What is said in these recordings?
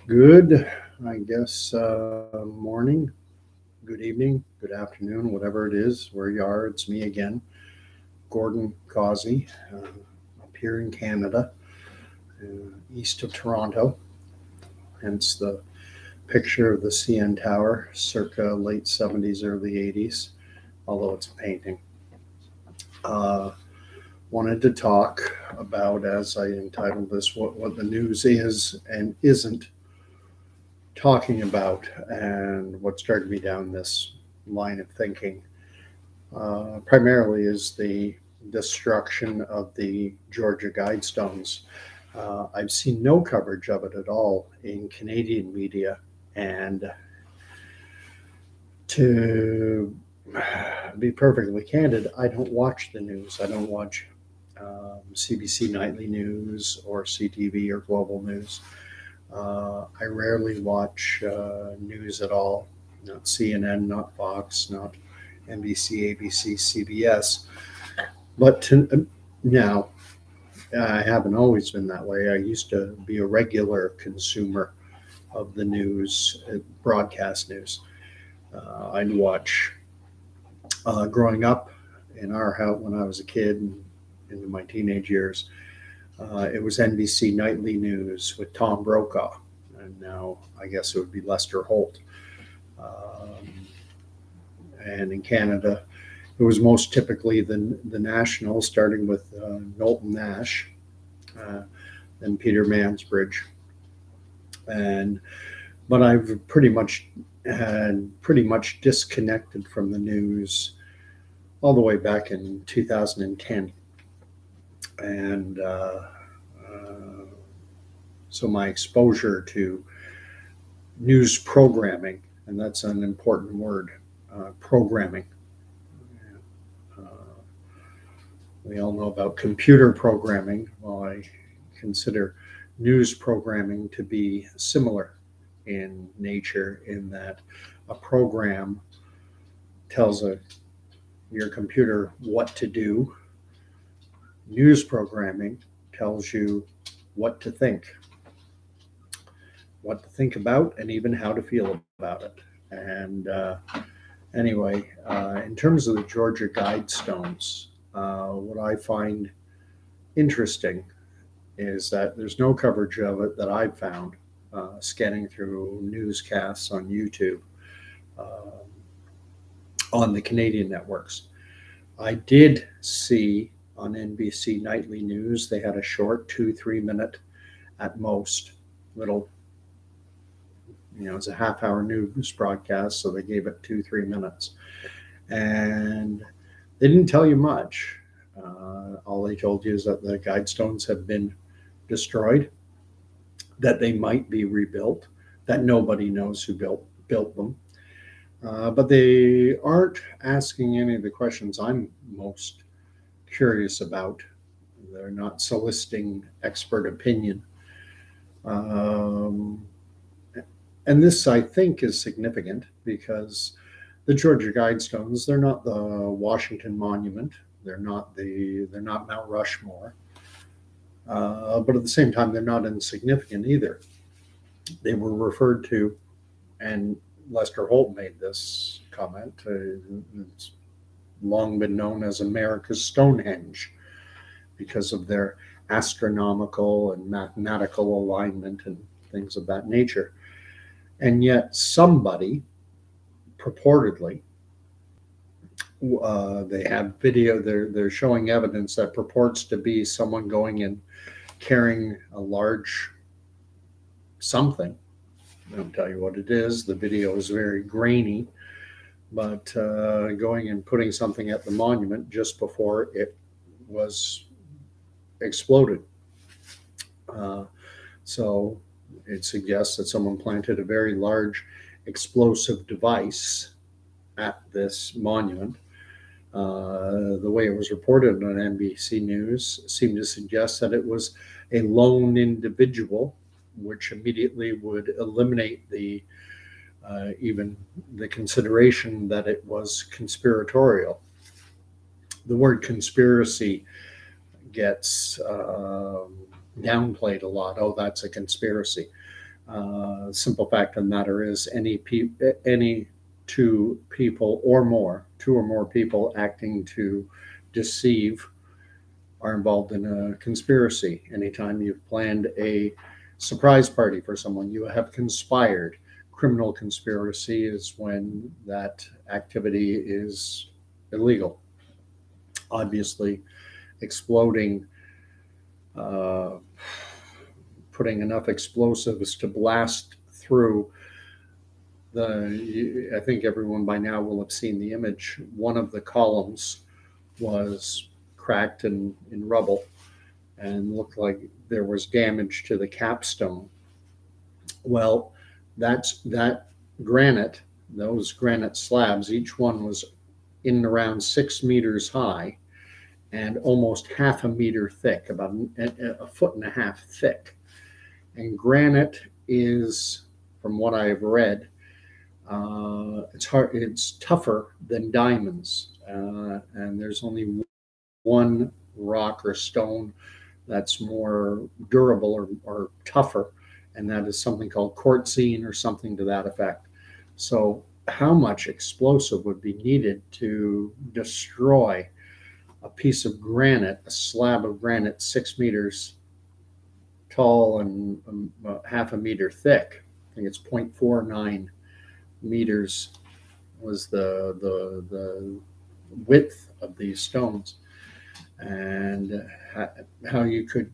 Good, I guess, morning, good evening, good afternoon, whatever it is, where you are. It's me again, Gordon Causey, up here in Canada, east of Toronto, hence the picture of the CN Tower, circa late 70s, early 80s, although it's a painting. Uh, Wanted to talk about, as I entitled this, what the news is and isn't talking about, and what started me down this line of thinking primarily is the destruction of the Georgia Guidestones. I've seen no coverage of it at all in Canadian media, and to be perfectly candid, I don't watch the news. I don't watch CBC Nightly News or CTV or Global News. I rarely watch news at all, not CNN, not Fox, not NBC, ABC, CBS. But now, I haven't always been that way. I used to be a regular consumer of the news, broadcast news. I'd watch growing up in our house when I was a kid and into my teenage years. It was NBC Nightly News with Tom Brokaw, and now I guess it would be Lester Holt. And in Canada, it was most typically the National, starting with Knowlton Nash, uh, then Peter Mansbridge, and but I've pretty much disconnected from the news all the way back in 2010, and so my exposure to news programming, and that's an important word, programming. Uh, we all know about computer programming. Well, I consider news programming to be similar in nature, in that a program tells your computer what to do. News programming tells you what to think, about, and even how to feel about it. And anyway, in terms of the Georgia Guidestones, what I find interesting is that there's no coverage of it that I've found scanning through newscasts on YouTube on the Canadian networks. I did see on NBC Nightly News, they had a short 2-3 minute at most little, it's a half-hour news broadcast, so they gave it 2-3 minutes. And they didn't tell you much. All they told you is that the Guidestones have been destroyed, that they might be rebuilt, that nobody knows who built them. But they aren't asking any of the questions I'm most curious about. They're not soliciting expert opinion. Um, and this, I think, is significant because the Georgia Guidestones, they're not the Washington Monument, they're not Mount Rushmore, but at the same time, they're not insignificant either. They were referred to, and Lester Holt made this comment. It's long been known as America's Stonehenge because of their astronomical and mathematical alignment and things of that nature. And yet, somebody purportedly, they have video. They're showing evidence that purports to be someone going and carrying a large something. I don't tell you what it is. The video is very grainy, but going and putting something at the monument just before it was exploded. Uh, so it suggests that someone planted a very large explosive device at this monument. The way it was reported on NBC News seemed to suggest that it was a lone individual, which immediately would eliminate even the consideration that it was conspiratorial. The word conspiracy gets downplayed a lot. Oh, that's a conspiracy. Simple fact of the matter is any two people or more, two or more people acting to deceive are involved in a conspiracy. Anytime you've planned a surprise party for someone, you have conspired. Criminal conspiracy is when that activity is illegal. Obviously, exploding, uh, putting enough explosives to blast through I think everyone by now will have seen the image. One of the columns was cracked and in rubble and looked like there was damage to the capstone. Well, that granite, those granite slabs, each one was in and around 6 meters high and almost half a meter thick, about a foot and a half thick. And granite is, from what I've read, it's tougher than diamonds, and there's only one rock or stone that's more durable or tougher, and that is something called quartzine or something to that effect. So, how much explosive would be needed to destroy a piece of granite, a slab of granite 6 meters tall and half a meter thick? I think it's 0.49 meters was the width of these stones, and how you could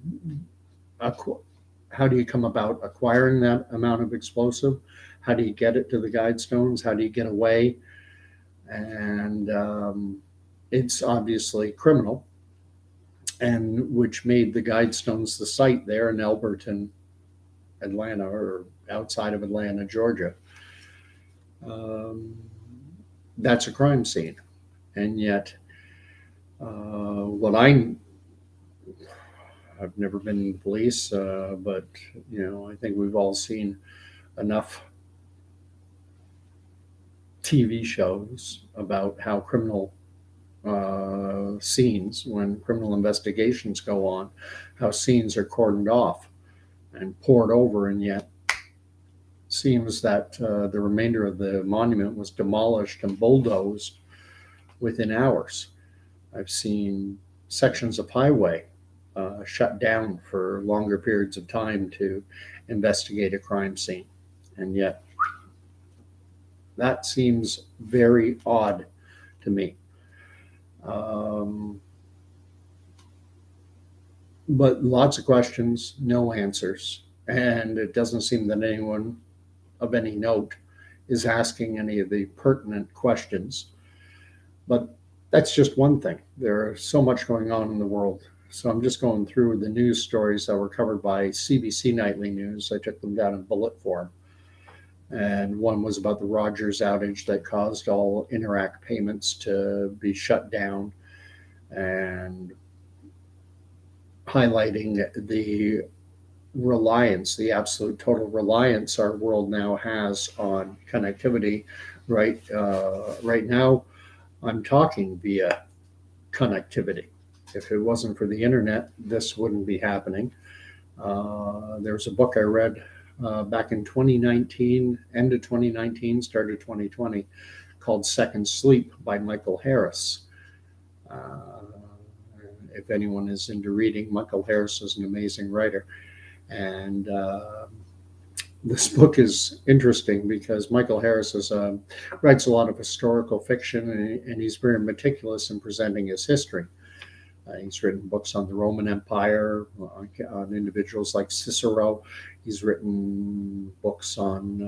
how do you come about acquiring that amount of explosive? How do you get it to the Guidestones? How do you get away? And it's obviously criminal, and which made the Guidestones the site there in Elberton, Atlanta, or outside of Atlanta, Georgia. Um, that's a crime scene, and yet what I've never been in the police, but I think we've all seen enough TV shows about how criminal scenes, when criminal investigations go on, how scenes are cordoned off and poured over, and yet seems that the remainder of the monument was demolished and bulldozed within hours. I've seen sections of highway shut down for longer periods of time to investigate a crime scene. And yet, that seems very odd to me. But lots of questions, no answers. And it doesn't seem that anyone of any note is asking any of the pertinent questions. But that's just one thing. There's so much going on in the world. So I'm just going through the news stories that were covered by CBC Nightly News. I took them down in bullet form. And one was about the Rogers outage that caused all Interac payments to be shut down, and highlighting the reliance, the absolute total reliance our world now has on connectivity. Right now, I'm talking via connectivity. If it wasn't for the internet, this wouldn't be happening. There's a book I read back in 2019, end of 2019, start of 2020, called Second Sleep by Michael Harris. If anyone is into reading, Michael Harris is an amazing writer. And this book is interesting because Michael Harris writes a lot of historical fiction, and he's very meticulous in presenting his history. He's written books on the Roman Empire, on individuals like Cicero. He's written books on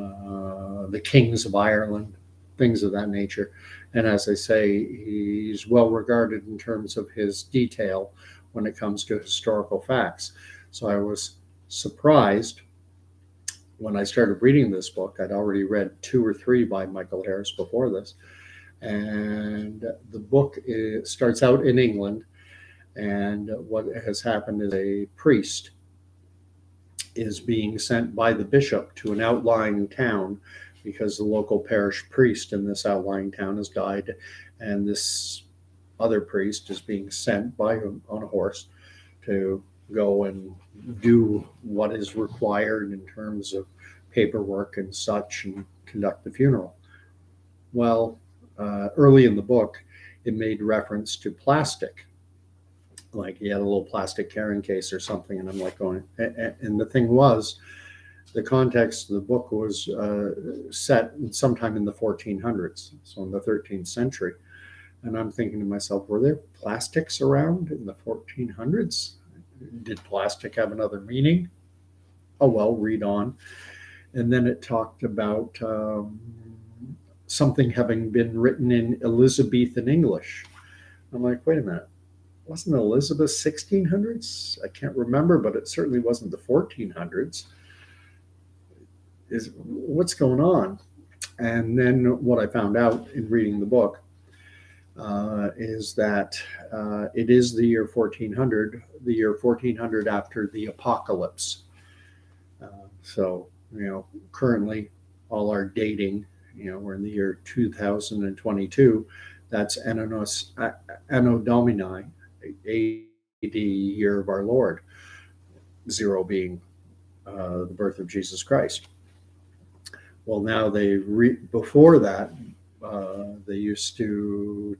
the kings of Ireland, things of that nature. And as I say, he's well regarded in terms of his detail when it comes to historical facts. So I was surprised when I started reading this book. I'd already read 2 or 3 by Michael Harris before this. And the book starts out in England. And what has happened is a priest is being sent by the bishop to an outlying town because the local parish priest in this outlying town has died, and this other priest is being sent on a horse to go and do what is required in terms of paperwork and such and conduct the funeral. Well, early in the book, it made reference to plastic. Like he had a little plastic carrying case or something. And I'm like going, and the thing was, the context of the book was set sometime in the 1400s, so in the 13th century. And I'm thinking to myself, were there plastics around in the 1400s? Did plastic have another meaning? Oh, well, read on. And then it talked about something having been written in Elizabethan English. I'm like, wait a minute. Wasn't Elizabeth 1600s? I can't remember, but it certainly wasn't the 1400s. What's going on? And then what I found out in reading the book is that it is the year 1400 after the apocalypse. So, currently all our dating, we're in the year 2022. That's Anno Domini, AD, year of our Lord, 0 being the birth of Jesus Christ. Well, now before that, they used to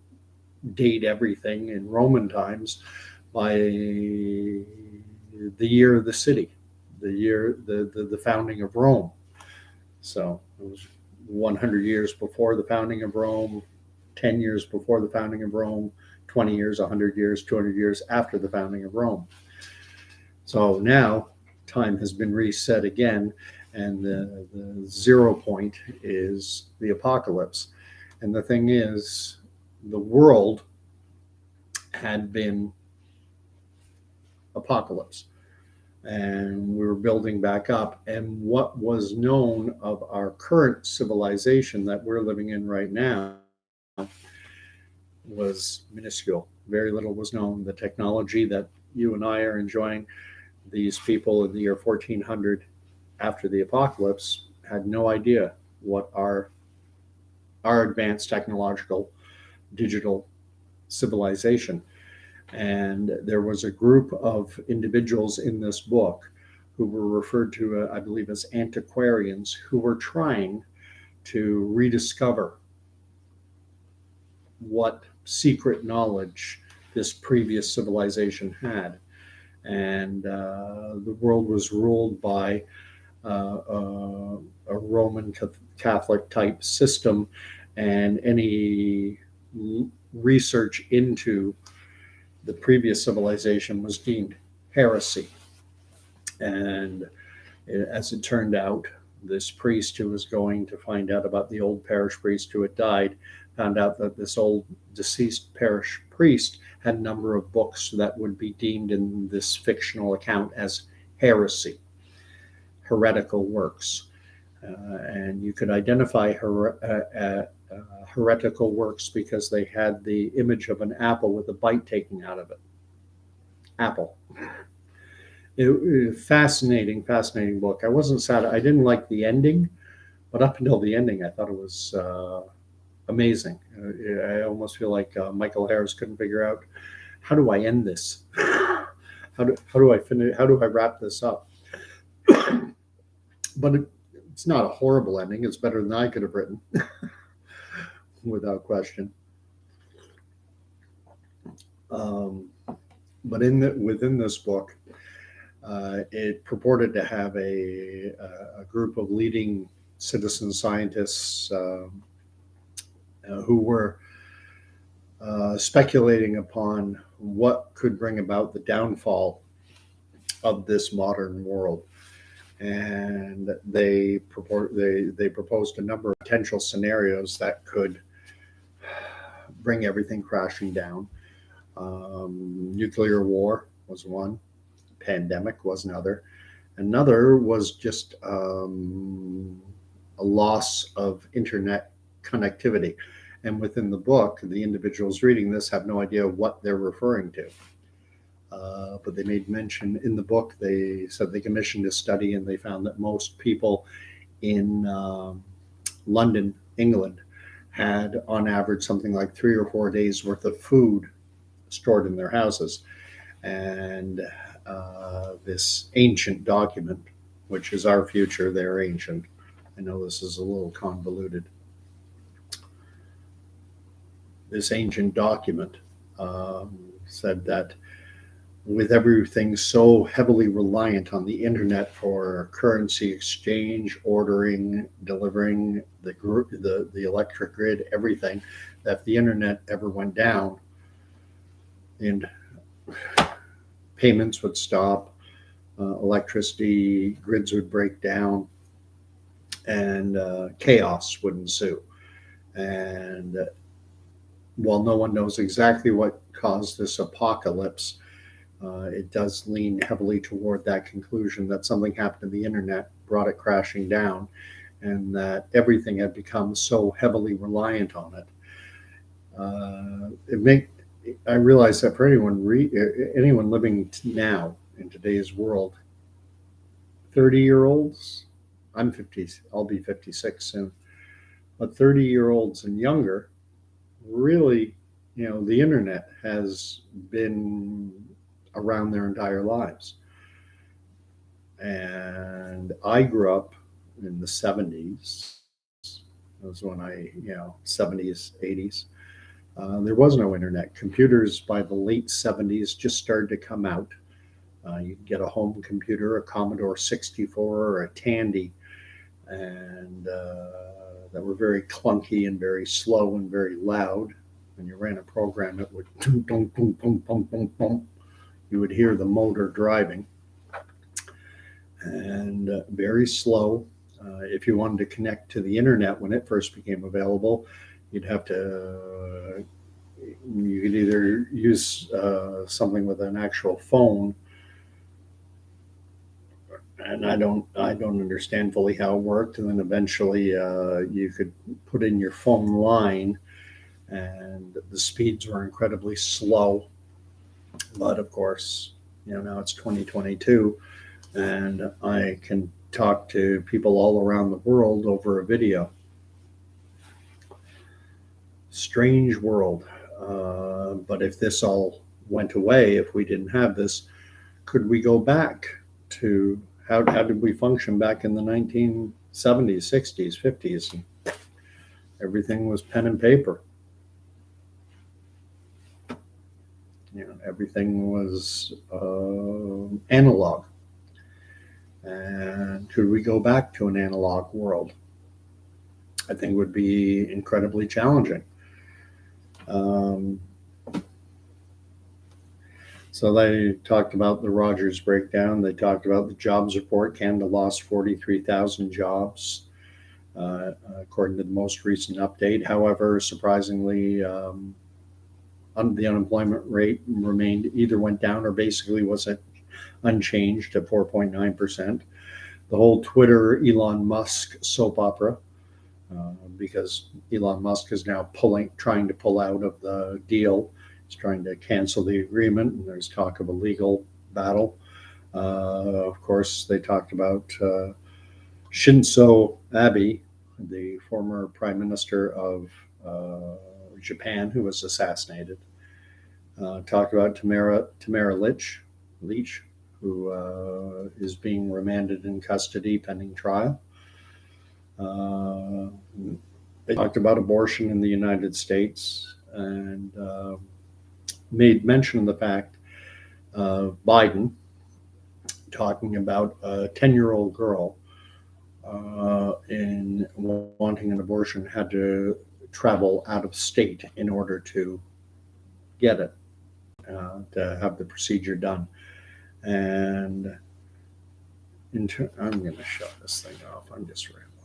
date everything in Roman times by the year of the city, the founding of Rome. So it was 100 years before the founding of Rome, 10 years before the founding of Rome, 20 years, 100 years, 200 years after the founding of Rome. So now time has been reset again, and the 0 point is the apocalypse. And the thing is, the world had been apocalypse, and we were building back up. And what was known of our current civilization that we're living in right now was minuscule. Very little was known. The technology that you and I are enjoying, these people in the year 1400 after the apocalypse had no idea what our advanced technological digital civilization. And there was a group of individuals in this book who were referred to, I believe, as antiquarians, who were trying to rediscover what secret knowledge this previous civilization had. And the world was ruled by a Roman Catholic type system, and any research into the previous civilization was deemed heresy. And as it turned out, this priest who was going to find out about the old parish priest who had died found out that this old deceased parish priest had a number of books that would be deemed in this fictional account as heresy, heretical works. And you could identify heretical works because they had the image of an apple with a bite taken out of it. Apple. Fascinating book. I wasn't sad. I didn't like the ending, but up until the ending, I thought it was amazing. I almost feel like Michael Harris couldn't figure out, how do I end this? How do I finish? How do I wrap this up? But it's not a horrible ending. It's better than I could have written, without question. But within this book, it purported to have a group of leading citizen scientists who were speculating upon what could bring about the downfall of this modern world. And they proposed a number of potential scenarios that could bring everything crashing down. Nuclear war was one. Pandemic was another. Another was just a loss of internet connectivity. And within the book, the individuals reading this have no idea what they're referring to. But they made mention in the book, they said they commissioned a study and they found that most people in London, England, had on average something like 3 or 4 days worth of food stored in their houses. And this ancient document which is our future. They're ancient. I know this is a little convoluted. This ancient document said that with everything so heavily reliant on the internet for currency exchange, ordering, delivering, the electric grid, everything, that if the internet ever went down and payments would stop, electricity grids would break down, and chaos would ensue. And while no one knows exactly what caused this apocalypse, it does lean heavily toward that conclusion that something happened to the internet, brought it crashing down, and that everything had become so heavily reliant on it. I realize that for anyone living now in today's world, 30-year-olds, I'm 50, I'll be 56 soon, but 30-year-olds and younger, really, the internet has been around their entire lives. And I grew up in the 70s. That was when 70s, 80s. There was no internet. Computers by the late 70s just started to come out. You could get a home computer, a Commodore 64 or a Tandy, and that were very clunky and very slow and very loud. When you ran a program, it would boom, boom, boom, boom, boom, boom, boom. You would hear the motor driving, and very slow. If you wanted to connect to the internet when it first became available, you could either use something with an actual phone, and I don't understand fully how it worked. And then eventually you could put in your phone line, and the speeds were incredibly slow. But of course, now it's 2022, and I can talk to people all around the world over a video. Strange world. But if this all went away, if we didn't have this, could we go back to how did we function back in the 1970s, 60s, 50s? And everything was pen and paper. Everything was analog. And could we go back to an analog world? I think it would be incredibly challenging. So they talked about the Rogers breakdown. They talked about the jobs report. Canada lost 43,000 jobs, according to the most recent update. However, surprisingly, the unemployment rate went down or basically was unchanged at 4.9%. The whole Twitter Elon Musk soap opera, because Elon Musk is now trying to pull out of the deal. He's trying to cancel the agreement, and there's talk of a legal battle. Of course, they talked about Shinzo Abe, the former prime minister of Japan, who was assassinated. Talked about Tamara Lich, who is being remanded in custody pending trial. They talked about abortion in the United States, and made mention of the fact of Biden talking about a 10-year-old girl in wanting an abortion had to travel out of state in order to get it, to have the procedure done. And I'm going to shut this thing off. I'm just rambling.